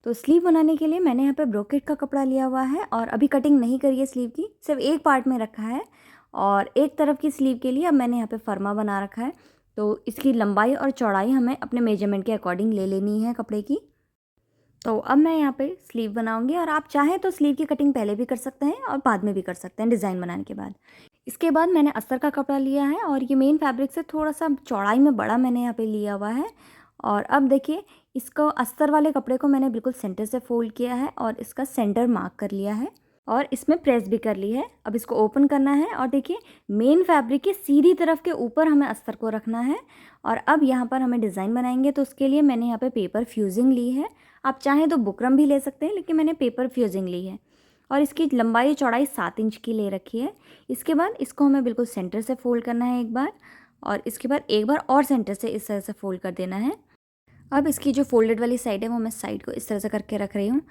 तो स्लीव बनाने के लिए मैंने यहाँ पे ब्रोकेट का कपड़ा लिया हुआ है और अभी कटिंग नहीं करी है स्लीव की, सिर्फ एक पार्ट में रखा है। और एक तरफ की स्लीव के लिए अब मैंने यहाँ पे फर्मा बना रखा है। तो इसकी लंबाई और चौड़ाई हमें अपने मेजरमेंट के अकॉर्डिंग ले लेनी है कपड़े की। तो अब मैं यहाँ पे स्लीव बनाऊंगी और आप चाहें तो स्लीव की कटिंग पहले भी कर सकते हैं और बाद में भी कर सकते हैं डिज़ाइन बनाने के बाद। इसके बाद मैंने अस्तर का कपड़ा लिया है और ये मेन फैब्रिक से थोड़ा सा चौड़ाई में बड़ा मैंने यहाँ पे लिया हुआ है। और अब देखिए, इसको अस्तर वाले कपड़े को मैंने बिल्कुल सेंटर से फोल्ड किया है और इसका सेंटर मार्क कर लिया है और इसमें प्रेस भी कर ली है। अब इसको ओपन करना है और देखिए, मेन फैब्रिक के सीधी तरफ के ऊपर हमें अस्तर को रखना है। और अब यहाँ पर हमें डिज़ाइन बनाएंगे, तो उसके लिए मैंने यहाँ पे पेपर फ्यूजिंग ली है। आप चाहें तो बुकरम भी ले सकते हैं, लेकिन मैंने पेपर फ्यूजिंग ली है। और इसकी लंबाई चौड़ाई 7 इंच की ले रखी है। इसके बाद इसको हमें बिल्कुल सेंटर से फोल्ड करना है एक बार, और इसके बाद एक बार और सेंटर से इस तरह से फोल्ड कर देना है। अब इसकी जो फोल्डेड वाली साइड है वो मैं साइड को इस तरह से करके रख रही हूँ।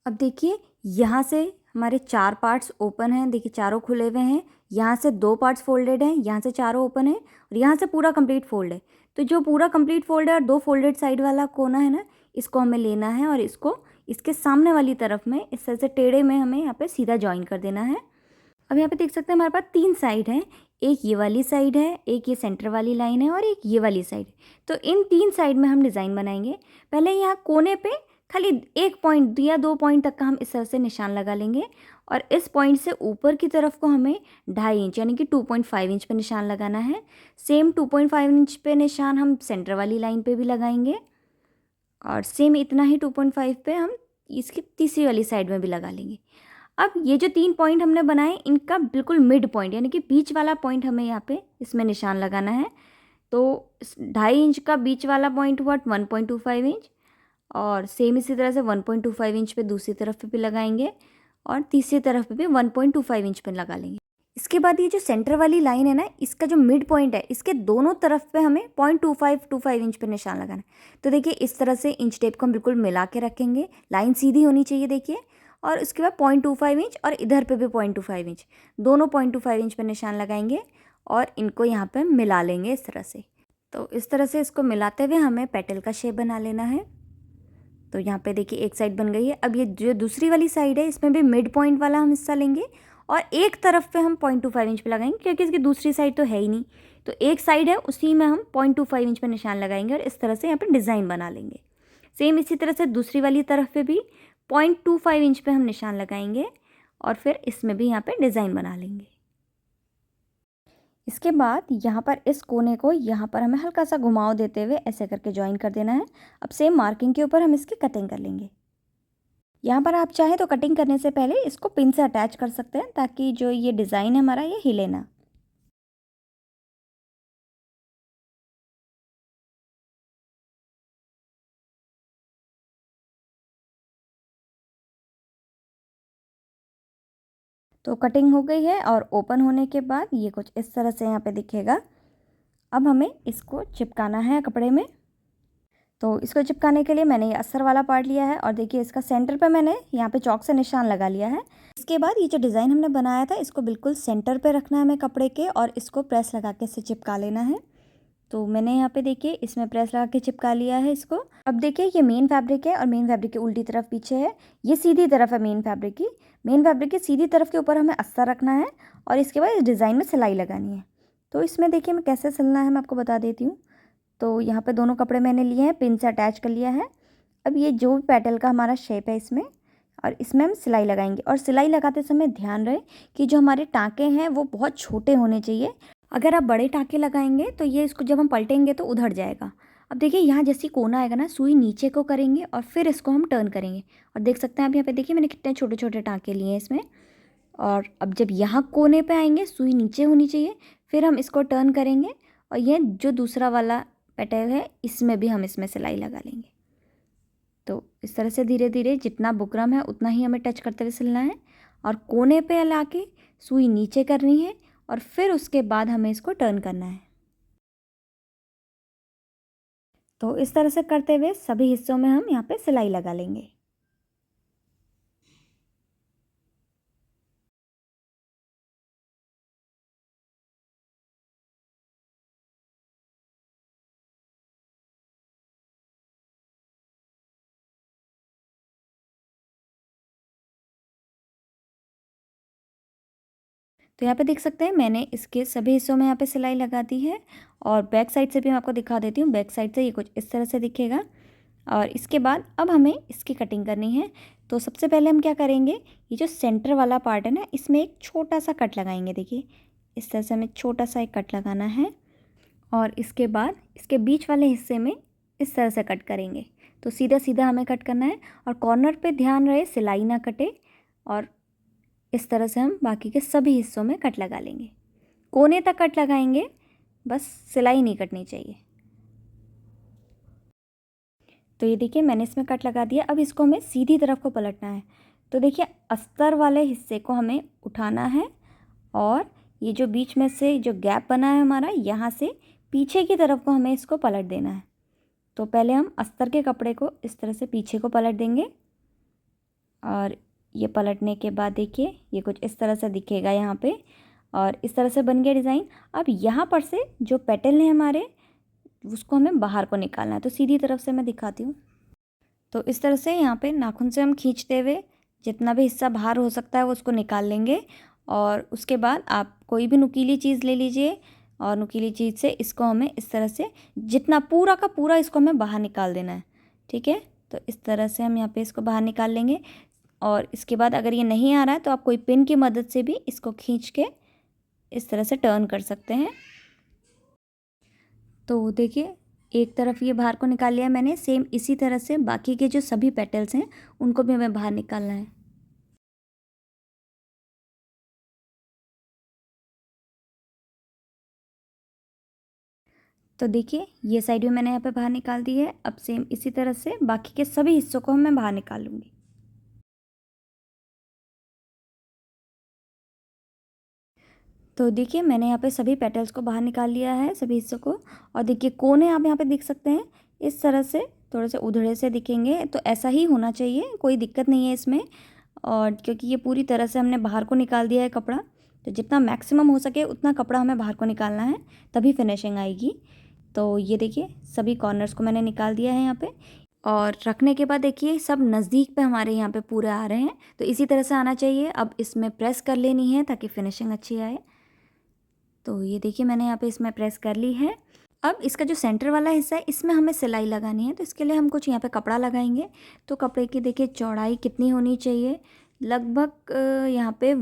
अब देखिए, यहाँ से हमारे 4 पार्ट्स ओपन हैं, देखिए चारों खुले हुए हैं। यहाँ से 2 पार्ट्स फोल्डेड हैं, यहाँ से चारों ओपन है और यहाँ से पूरा कंप्लीट फोल्ड है। तो जो पूरा कंप्लीट फोल्ड है और 2 फोल्डेड साइड वाला कोना है ना, इसको हमें लेना है और इसको इसके सामने वाली तरफ में इस तरह से टेढ़े में हमें यहाँ पे सीधा ज्वाइन कर देना है। अब यहाँ पे देख सकते हैं हमारे पास 3 साइड हैं, एक ये वाली साइड है, एक ये सेंटर वाली लाइन है और एक ये वाली साइड। तो इन 3 साइड में हम डिज़ाइन बनाएंगे। पहले यहाँ कोने पे खाली 1 पॉइंट या 2 पॉइंट तक का हम इस तरह से निशान लगा लेंगे और इस पॉइंट से ऊपर की तरफ को हमें 2.5 इंच यानी कि 2.5 इंच पे निशान लगाना है। सेम 2.5 इंच पे निशान हम सेंटर वाली लाइन पे भी लगाएंगे और सेम इतना ही 2.5 पे हम इसकी तीसरी वाली साइड में भी लगा लेंगे। अब ये जो 3 पॉइंट हमने बनाए, इनका बिल्कुल मिड पॉइंट यानी कि बीच वाला पॉइंट हमें यहाँ पे इसमें निशान लगाना है। तो 2.5 इंच का बीच वाला पॉइंट हुआ 1.25 इंच और सेम इसी तरह से 1.25 इंच पे दूसरी तरफ पे भी लगाएंगे और तीसरी तरफ पे भी 1.25 इंच पे लगा लेंगे। इसके बाद ये जो सेंटर वाली लाइन है ना, इसका जो मिड पॉइंट है, इसके दोनों तरफ पे हमें 0.25 इंच पे निशान लगाना है। तो देखिए, इस तरह से इंच टेप को हम बिल्कुल मिला के रखेंगे, लाइन सीधी होनी चाहिए देखिए। और उसके बाद 0.25 इंच और इधर पे भी 0.25 इंच, दोनों 0.25 इंच पे निशान लगाएंगे और इनको यहाँ पे मिला लेंगे इस तरह से। तो इस तरह से इसको मिलाते हुए हमें पेटल का शेप बना लेना है। तो यहाँ पे देखिए, एक साइड बन गई है। अब ये जो दूसरी वाली साइड है, इसमें भी मिड पॉइंट वाला हम हिस्सा लेंगे और एक तरफ पे हम 0.25 इंच पे लगाएंगे, क्योंकि इसकी दूसरी साइड तो है ही नहीं। तो एक साइड है, उसी में हम 0.25 इंच पे निशान लगाएंगे और इस तरह से यहाँ पे डिज़ाइन बना लेंगे। सेम इसी तरह से दूसरी वाली तरफ पे भी 0.25 इंच पे हम निशान लगाएंगे और फिर इसमें भी यहाँ पे डिज़ाइन बना लेंगे। इसके बाद यहाँ पर इस कोने को यहाँ पर हमें हल्का सा घुमाव देते हुए ऐसे करके ज्वाइन कर देना है। अब सेम मार्किंग के ऊपर हम इसकी कटिंग कर लेंगे। यहाँ पर आप चाहें तो कटिंग करने से पहले इसको पिन से अटैच कर सकते हैं, ताकि जो ये डिज़ाइन है हमारा, ये हिले ना। तो कटिंग हो गई है और ओपन होने के बाद ये कुछ इस तरह से यहाँ पे दिखेगा। अब हमें इसको चिपकाना है कपड़े में। तो इसको चिपकाने के लिए मैंने ये अस्तर वाला पार्ट लिया है और देखिए, इसका सेंटर पे मैंने यहाँ पे चॉक से निशान लगा लिया है। इसके बाद ये जो डिज़ाइन हमने बनाया था, इसको बिल्कुल सेंटर पे रखना है हमें कपड़े के और इसको प्रेस लगा के इसे चिपका लेना है। तो मैंने यहाँ पे देखिए, इसमें प्रेस लगा के चिपका लिया है इसको। अब देखिए, ये मेन फैब्रिक है और मेन फैब्रिक की उल्टी तरफ पीछे है, ये सीधी तरफ है मेन फैब्रिक की। मेन फैब्रिक की सीधी तरफ के ऊपर हमें अस्तर रखना है और इसके बाद इस डिज़ाइन में सिलाई लगानी है। तो इसमें देखिए, मैं कैसे सिलना है मैं आपको बता देती हूँ। तो यहाँ पे दोनों कपड़े मैंने लिए हैं, पिन से अटैच कर लिया है। अब ये जो भी पेटल का हमारा शेप है इसमें, और इसमें हम सिलाई लगाएंगे। और सिलाई लगाते समय ध्यान रहे कि जो हमारे टाँके हैं वो बहुत छोटे होने चाहिए। अगर आप बड़े टाँके लगाएंगे तो ये इसको जब हम पलटेंगे तो उधड़ जाएगा। अब देखिए, यहाँ जैसी कोना आएगा ना, सुई नीचे को करेंगे और फिर इसको हम टर्न करेंगे। और देख सकते हैं आप यहाँ पे, देखिए मैंने कितने छोटे छोटे टाँके लिए हैं इसमें। और अब जब यहाँ कोने पे आएंगे, सुई नीचे होनी चाहिए, फिर हम इसको टर्न करेंगे और ये जो दूसरा वाला पेटल है, इसमें भी हम इसमें सिलाई लगा लेंगे। तो इस तरह से धीरे धीरे जितना बुकरम है उतना ही हमें टच करते हुए सिलना है और कोने पे ला के सुई नीचे करनी है और फिर उसके बाद हमें इसको टर्न करना है। तो इस तरह से करते हुए सभी हिस्सों में हम यहाँ पे सिलाई लगा लेंगे। तो यहाँ पे देख सकते हैं मैंने इसके सभी हिस्सों में यहाँ पे सिलाई लगा दी है। और बैक साइड से भी मैं आपको दिखा देती हूँ। बैक साइड से ये कुछ इस तरह से दिखेगा। और इसके बाद अब हमें इसकी कटिंग करनी है। तो सबसे पहले हम क्या करेंगे, ये जो सेंटर वाला पार्ट है ना, इसमें एक छोटा सा कट लगाएंगे। देखिए इस तरह से हमें छोटा सा एक कट लगाना है। और इसके बाद इसके बीच वाले हिस्से में इस तरह से कट करेंगे। तो सीधा सीधा हमें कट करना है। और कॉर्नर पे ध्यान रहे सिलाई ना कटे। और इस तरह से हम बाकी के सभी हिस्सों में कट लगा लेंगे। कोने तक कट लगाएंगे, बस सिलाई नहीं कटनी चाहिए। तो ये देखिए मैंने इसमें कट लगा दिया। अब इसको हमें सीधी तरफ को पलटना है। तो देखिए अस्तर वाले हिस्से को हमें उठाना है और ये जो बीच में से जो गैप बना है हमारा, यहाँ से पीछे की तरफ को हमें इसको पलट देना है। तो पहले हम अस्तर के कपड़े को इस तरह से पीछे को पलट देंगे। और ये पलटने के बाद देखिए ये कुछ इस तरह से दिखेगा यहाँ पे। और इस तरह से बन गया डिज़ाइन। अब यहाँ पर से जो पेटल है हमारे, उसको हमें बाहर को निकालना है। तो सीधी तरफ से मैं दिखाती हूँ। तो इस तरह से यहाँ पे नाखून से हम खींचते हुए जितना भी हिस्सा बाहर हो सकता है वो उसको निकाल लेंगे। और उसके बाद आप कोई भी नुकीली चीज़ ले लीजिए और नुकीली चीज़ से इसको हमें इस तरह से जितना पूरा का पूरा इसको हमें बाहर निकाल देना है। ठीक है, तो इस तरह से हम यहाँ पे इसको बाहर निकाल लेंगे। और इसके बाद अगर ये नहीं आ रहा है तो आप कोई पिन की मदद से भी इसको खींच के इस तरह से टर्न कर सकते हैं। तो देखिए एक तरफ ये बाहर को निकाल लिया मैंने। सेम इसी तरह से बाकी के जो सभी पेटल्स हैं उनको भी हमें बाहर निकालना है। तो देखिए ये साइड भी मैंने यहाँ पे बाहर निकाल दी है। अब सेम इसी तरह से बाकी के सभी हिस्सों को मैं बाहर निकाल लूँगी। तो देखिए मैंने यहाँ पे सभी पेटल्स को बाहर निकाल लिया है, सभी हिस्सों को। और देखिए कोने आप यहाँ पे देख सकते हैं इस तरह से थोड़े से उधड़े से दिखेंगे। तो ऐसा ही होना चाहिए, कोई दिक्कत नहीं है इसमें। और क्योंकि ये पूरी तरह से हमने बाहर को निकाल दिया है कपड़ा, तो जितना मैक्सिमम हो सके उतना कपड़ा हमें बाहर को निकालना है, तभी फिनिशिंग आएगी। तो ये देखिए सभी कॉर्नर्स को मैंने निकाल दिया है यहाँ पे। और रखने के बाद देखिए सब नज़दीक पे हमारे यहाँ पे पूरे आ रहे हैं। तो इसी तरह से आना चाहिए। अब इसमें प्रेस कर लेनी है ताकि फिनिशिंग अच्छी आए। तो ये देखिए मैंने यहाँ पे इसमें प्रेस कर ली है। अब इसका जो सेंटर वाला हिस्सा है इसमें हमें सिलाई लगानी है। तो इसके लिए हम कुछ यहाँ पे कपड़ा लगाएंगे। तो कपड़े की देखिए चौड़ाई कितनी होनी चाहिए, लगभग यहाँ पे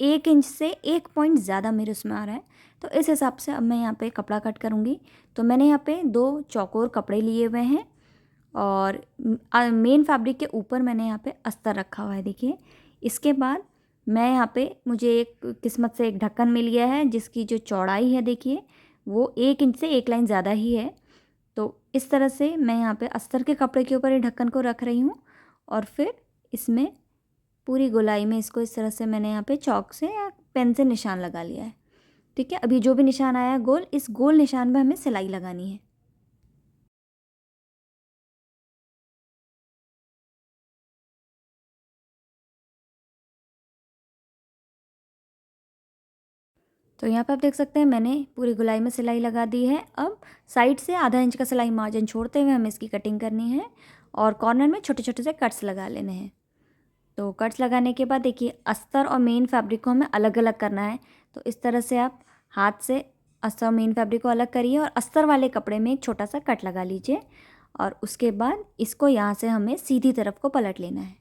1 इंच से 1 पॉइंट ज़्यादा मेरे उसमें आ रहा है। तो इस हिसाब से अब मैं यहाँ पे कपड़ा कट करूँगी। तो मैंने यहाँ पे 2 चौकोर कपड़े लिए हुए हैं और मेन फैब्रिक के ऊपर मैंने यहाँ पे अस्तर रखा हुआ है। देखिए इसके बाद मैं यहाँ पे मुझे एक किस्मत से एक ढक्कन मिल गया है जिसकी जो चौड़ाई है देखिए वो 1 इंच से 1 लाइन ज़्यादा ही है। तो इस तरह से मैं यहाँ पे अस्तर के कपड़े के ऊपर ये ढक्कन को रख रही हूँ। और फिर इसमें पूरी गोलाई में इसको इस तरह से मैंने यहाँ पे चौक से या पेन से निशान लगा लिया है। ठीक है, अभी जो भी निशान आया गोल, इस गोल निशान में हमें सिलाई लगानी है। तो यहाँ पे आप देख सकते हैं मैंने पूरी गोलाई में सिलाई लगा दी है। अब साइड से आधा इंच का सिलाई मार्जिन छोड़ते हुए हमें इसकी कटिंग करनी है और कॉर्नर में छोटे छोटे से कट्स लगा लेने हैं। तो कट्स लगाने के बाद देखिए अस्तर और मेन फैब्रिक को हमें अलग अलग करना है। तो इस तरह से आप हाथ से अस्तर और मेन फैब्रिक को अलग करिए और अस्तर वाले कपड़े में एक छोटा सा कट लगा लीजिए। और उसके बाद इसको यहाँ से हमें सीधी तरफ को पलट लेना है।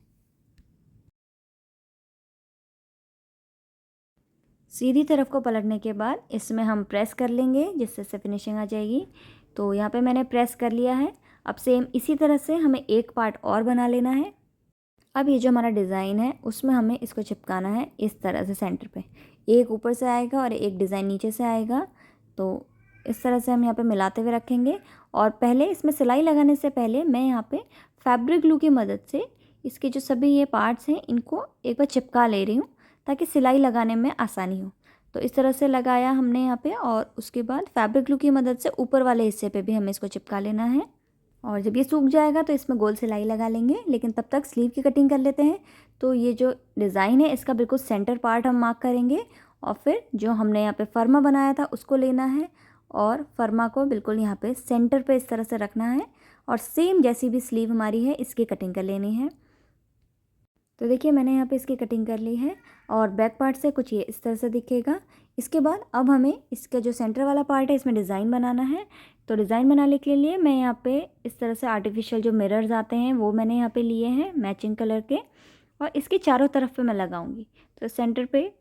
सीधी तरफ को पलटने के बाद इसमें हम प्रेस कर लेंगे जिससे से फिनिशिंग आ जाएगी। तो यहाँ पे मैंने प्रेस कर लिया है। अब सेम इसी तरह से हमें एक पार्ट और बना लेना है। अब ये जो हमारा डिज़ाइन है उसमें हमें इसको चिपकाना है इस तरह से सेंटर पे। एक ऊपर से आएगा और एक डिज़ाइन नीचे से आएगा। तो इस तरह से हम यहाँ पे मिलाते हुए रखेंगे। और पहले इसमें सिलाई लगाने से पहले मैं यहाँ पे फैब्रिक ग्लू की मदद से इसके जो सभी ये पार्ट्स हैं इनको एक बार चिपका ले रही हूँ ताकि सिलाई लगाने में आसानी हो। तो इस तरह से लगाया हमने यहाँ पे और उसके बाद फैब्रिक ग्लू की मदद से ऊपर वाले हिस्से पे भी हमें इसको चिपका लेना है। और जब ये सूख जाएगा तो इसमें गोल सिलाई लगा लेंगे। लेकिन तब तक स्लीव की कटिंग कर लेते हैं। तो ये जो डिज़ाइन है इसका बिल्कुल सेंटर पार्ट हम मार्क करेंगे और फिर जो हमने यहाँ पे फर्मा बनाया था उसको लेना है और फर्मा को बिल्कुल यहाँ पे सेंटर पे इस तरह से रखना है। और सेम जैसी भी स्लीव हमारी है इसकी कटिंग कर लेनी है। तो देखिए मैंने यहाँ पे इसकी कटिंग कर ली है और बैक पार्ट से कुछ ये इस तरह से दिखेगा। इसके बाद अब हमें इसका जो सेंटर वाला पार्ट है इसमें डिज़ाइन बनाना है। तो डिज़ाइन बनाने के लिए मैं यहाँ पे इस तरह से आर्टिफिशियल जो मिरर्स आते हैं वो मैंने यहाँ पे लिए हैं मैचिंग कलर के, और इसकी चारों तरफ पे मैं लगाऊंगी। तो सेंटर पे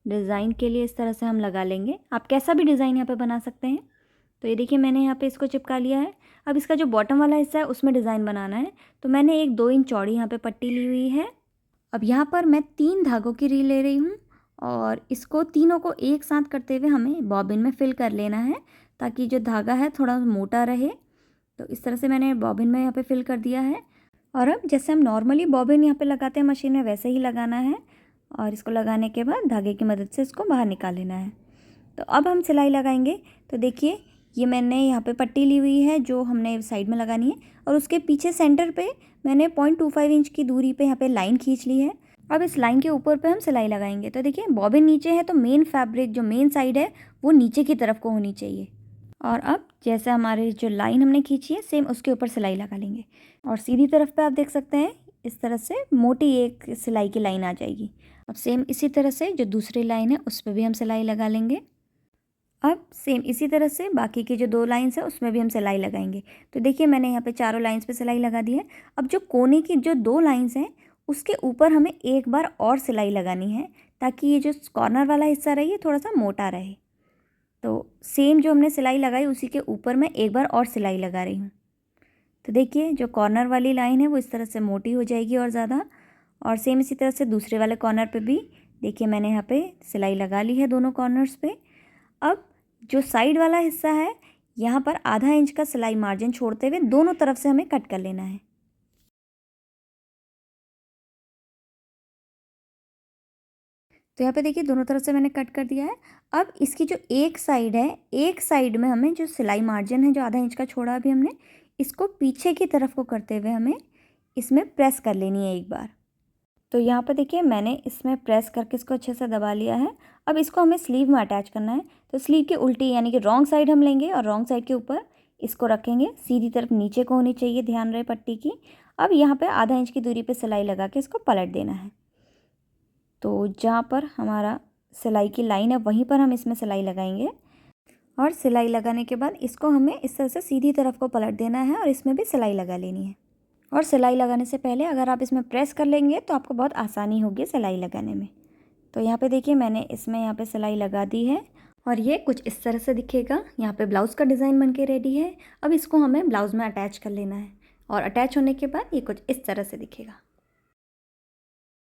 डिज़ाइन के लिए इस तरह से हम लगा लेंगे। आप कैसा भी डिज़ाइन यहाँ पे बना सकते हैं। तो ये देखिए मैंने यहाँ पे इसको चिपका लिया है। अब इसका जो बॉटम वाला हिस्सा है उसमें डिज़ाइन बनाना है। तो मैंने एक 2 इंच चौड़ी यहाँ पे पट्टी ली हुई है। अब यहाँ पर मैं 3 धागों की रील ले रही हूँ और इसको तीनों को एक साथ करते हुए हमें बॉबिन में फिल कर लेना है ताकि जो धागा है थोड़ा मोटा रहे। तो इस तरह से मैंने बॉबिन में यहाँ पे फिल कर दिया है। और अब जैसे हम नॉर्मली बॉबिन यहाँ पे लगाते हैं मशीन में वैसे ही लगाना है, और इसको लगाने के बाद धागे की मदद से इसको बाहर निकाल लेना है। तो अब हम सिलाई लगाएंगे। तो देखिए ये मैंने यहाँ पे पट्टी ली हुई है जो हमने साइड में लगानी है, और उसके पीछे सेंटर पे मैंने 0.25 इंच की दूरी पे यहाँ पे लाइन खींच ली है। अब इस लाइन के ऊपर पे हम सिलाई लगाएंगे। तो देखिए बॉबिन नीचे है तो मेन फैब्रिक जो मेन साइड है वो नीचे की तरफ को होनी चाहिए। और अब जैसे हमारे जो लाइन हमने खींची है सेम उसके ऊपर सिलाई लगा लेंगे, और सीधी तरफ पे आप देख सकते हैं इस तरह से मोटी एक सिलाई की लाइन आ जाएगी। अब सेम इसी तरह से जो दूसरी लाइन है उस पर भी हम सिलाई लगा लेंगे। अब सेम इसी तरह से बाकी की जो 2 लाइन्स है उसमें भी हम सिलाई लगाएंगे। तो देखिए मैंने यहाँ पे चारों लाइन्स पे सिलाई लगा दी है। अब जो कोने की जो 2 लाइन्स हैं उसके ऊपर हमें एक बार और सिलाई लगानी है ताकि ये जो कॉर्नर वाला हिस्सा रहे ये थोड़ा सा मोटा रहे। तो सेम जो हमने सिलाई लगाई उसी के ऊपर मैं एक बार और सिलाई लगा रही हूँ। तो देखिए जो कॉर्नर वाली लाइन है वो इस तरह से मोटी हो जाएगी और ज़्यादा, और सेम इसी तरह से दूसरे वाले कॉर्नर पे भी देखिए मैंने यहाँ पे सिलाई लगा ली है दोनों कॉर्नर्स पे। अब जो साइड वाला हिस्सा है यहाँ पर आधा इंच का सिलाई मार्जिन छोड़ते हुए दोनों तरफ से हमें कट कर लेना है। तो यहाँ पे देखिए दोनों तरफ से मैंने कट कर दिया है। अब इसकी जो एक साइड है, एक साइड में हमें जो सिलाई मार्जिन है जो आधा इंच का छोड़ा अभी हमने, इसको पीछे की तरफ को करते हुए हमें इसमें प्रेस कर लेनी है एक बार। तो यहाँ पे देखिए मैंने इसमें प्रेस करके इसको अच्छे से दबा लिया है। अब इसको हमें स्लीव में अटैच करना है। तो स्लीव की उल्टी यानी कि रॉन्ग साइड हम लेंगे और रॉन्ग साइड के ऊपर इसको रखेंगे। सीधी तरफ नीचे को होनी चाहिए, ध्यान रहे पट्टी की। अब यहाँ पे आधा इंच की दूरी पे सिलाई लगा के इसको पलट देना है। तो जहाँ पर हमारा सिलाई की लाइन है वहीं पर हम इसमें सिलाई लगाएंगे, और सिलाई लगाने के बाद इसको हमें इस तरह से सीधी तरफ को पलट देना है और इसमें भी सिलाई लगा लेनी है। और सिलाई लगाने से पहले अगर आप इसमें प्रेस कर लेंगे तो आपको बहुत आसानी होगी सिलाई लगाने में। तो यहाँ पे देखिए मैंने इसमें यहाँ पे सिलाई लगा दी है और ये कुछ इस तरह से दिखेगा। यहाँ पे ब्लाउज़ का डिज़ाइन बन के रेडी है। अब इसको हमें ब्लाउज़ में अटैच कर लेना है, और अटैच होने के बाद ये कुछ इस तरह से दिखेगा।